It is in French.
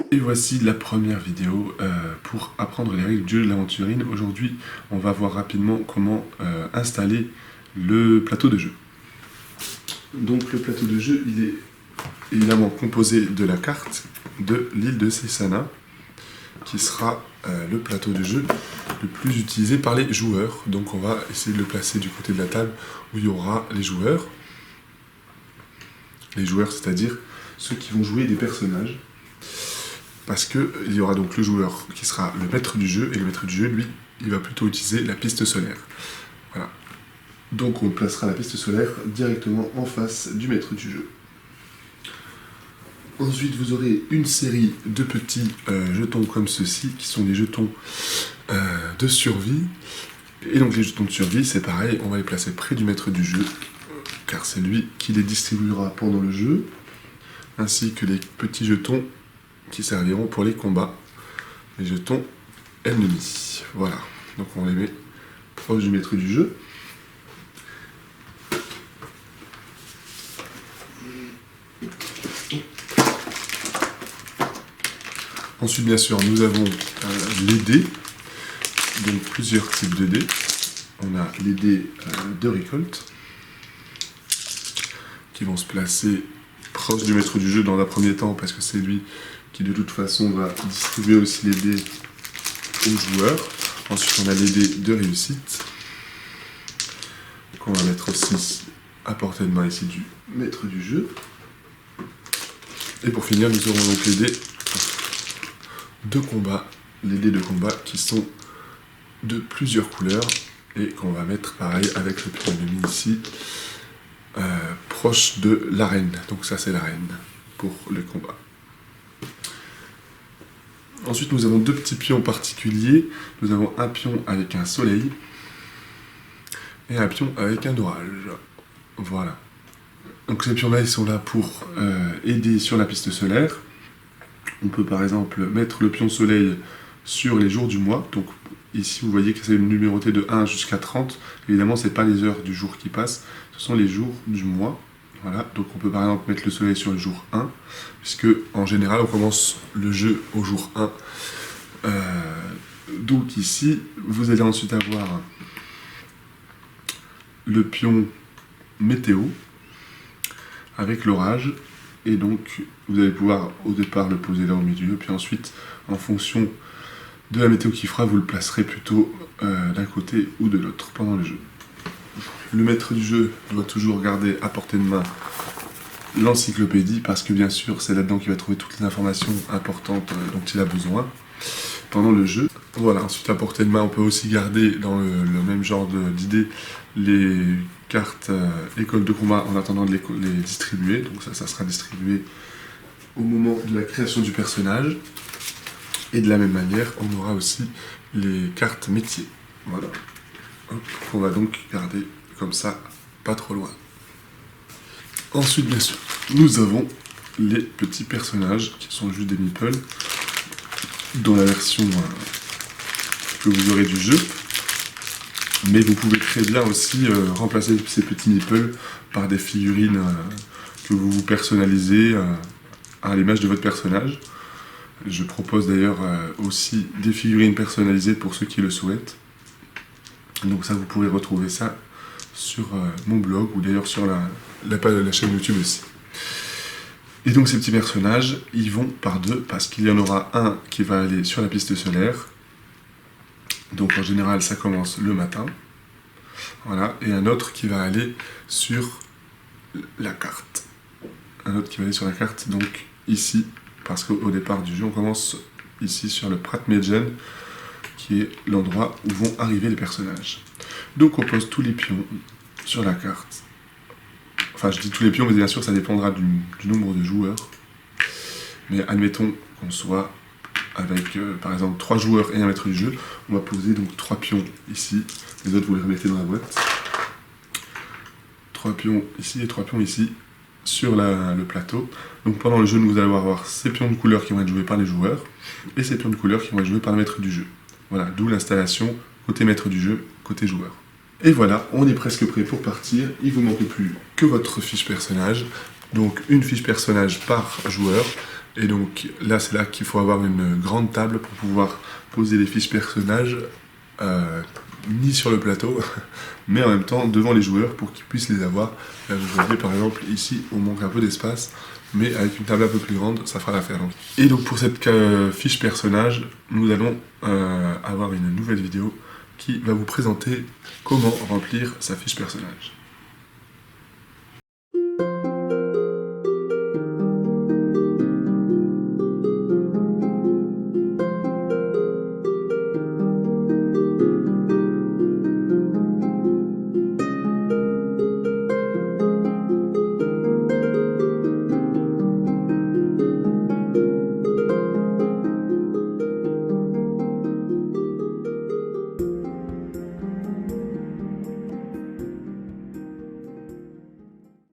Et voici la première vidéo pour apprendre les règles du jeu de l'aventurine. Aujourd'hui, on va voir rapidement comment installer le plateau de jeu. Donc le plateau de jeu, il est évidemment composé de la carte de l'île de Sessana, qui sera le plateau de jeu le plus utilisé par les joueurs. Donc on va essayer de le placer du côté de la table où il y aura les joueurs. Les joueurs, c'est-à-dire ceux qui vont jouer des personnages. Parce qu'il y aura donc le joueur qui sera le maître du jeu, et le maître du jeu, lui, il va plutôt utiliser la piste solaire. Voilà. Donc on placera la piste solaire directement en face du maître du jeu. Ensuite, vous aurez une série de petits jetons comme ceci, qui sont des jetons de survie. Et donc les jetons de survie, c'est pareil, on va les placer près du maître du jeu, car c'est lui qui les distribuera pendant le jeu, ainsi que les petits jetons qui serviront pour les combats, les jetons ennemis. Voilà, donc on les met proche du maître du jeu. Ensuite, bien sûr, nous avons les dés, donc plusieurs types de dés. On a les dés de récolte, qui vont se placer proche du maître du jeu dans un premier temps, parce que c'est lui qui de toute façon va distribuer aussi les dés aux joueurs. Ensuite on a les dés de réussite, qu'on va mettre aussi à portée de main ici du maître du jeu. Et pour finir, nous aurons donc les dés de combat, les dés de combat qui sont de plusieurs couleurs et qu'on va mettre pareil avec le pion ennemi ici, proche de l'arène. Donc ça c'est l'arène pour le combat. Ensuite, nous avons deux petits pions particuliers. Nous avons un pion avec un soleil et un pion avec un orage. Voilà. Donc ces pions-là, ils sont là pour aider sur la piste solaire. On peut par exemple mettre le pion soleil sur les jours du mois. Donc ici, vous voyez que c'est une numérotée de 1 jusqu'à 30. Évidemment, ce n'est pas les heures du jour qui passent, ce sont les jours du mois. Voilà, donc on peut par exemple mettre le soleil sur le jour 1, puisque en général on commence le jeu au jour 1. Donc ici, vous allez ensuite avoir le pion météo avec l'orage, et donc vous allez pouvoir au départ le poser là au milieu, puis ensuite en fonction de la météo qu'il fera, vous le placerez plutôt d'un côté ou de l'autre pendant le jeu. Le maître du jeu doit toujours garder à portée de main l'encyclopédie, parce que bien sûr c'est là-dedans qu'il va trouver toutes les informations importantes dont il a besoin pendant le jeu. Voilà, ensuite à portée de main on peut aussi garder dans le même genre d'idée les cartes école de combat en attendant de les distribuer. Donc ça sera distribué au moment de la création du personnage. Et de la même manière on aura aussi les cartes métiers. Voilà, on va donc garder comme ça, pas trop loin. Ensuite, bien sûr, nous avons les petits personnages qui sont juste des meeples dans la version que vous aurez du jeu. Mais vous pouvez très bien aussi remplacer ces petits meeples par des figurines que vous personnalisez à l'image de votre personnage. Je propose d'ailleurs aussi des figurines personnalisées pour ceux qui le souhaitent. Donc ça, vous pourrez retrouver ça sur mon blog, ou d'ailleurs sur la chaîne YouTube aussi. Et donc ces petits personnages, ils vont par deux, parce qu'il y en aura un qui va aller sur la piste solaire. Donc en général, ça commence le matin. Voilà, et un autre qui va aller sur la carte. Un autre qui va aller sur la carte, donc ici, parce qu'au départ du jeu, on commence ici sur le Pratmedjen, qui est l'endroit où vont arriver les personnages. Donc on pose tous les pions sur la carte. Enfin, je dis tous les pions, mais bien sûr ça dépendra du nombre de joueurs. Mais admettons qu'on soit avec par exemple 3 joueurs et un maître du jeu. On va poser donc 3 pions ici. Les autres vous les remettez dans la boîte. 3 pions ici et 3 pions ici sur le plateau. Donc pendant le jeu, nous allons avoir ces pions de couleur qui vont être joués par les joueurs et ces pions de couleur qui vont être joués par le maître du jeu. Voilà, d'où l'installation côté maître du jeu, côté joueur. Et voilà, on est presque prêt pour partir. Il ne vous manque plus que votre fiche personnage. Donc une fiche personnage par joueur. Et donc là, c'est là qu'il faut avoir une grande table pour pouvoir poser les fiches personnages, ni sur le plateau, mais en même temps devant les joueurs pour qu'ils puissent les avoir. Là, vous voyez par exemple ici, on manque un peu d'espace, mais avec une table un peu plus grande, ça fera l'affaire. Et donc pour cette fiche personnage, nous allons avoir une nouvelle vidéo qui va vous présenter comment remplir sa fiche personnage.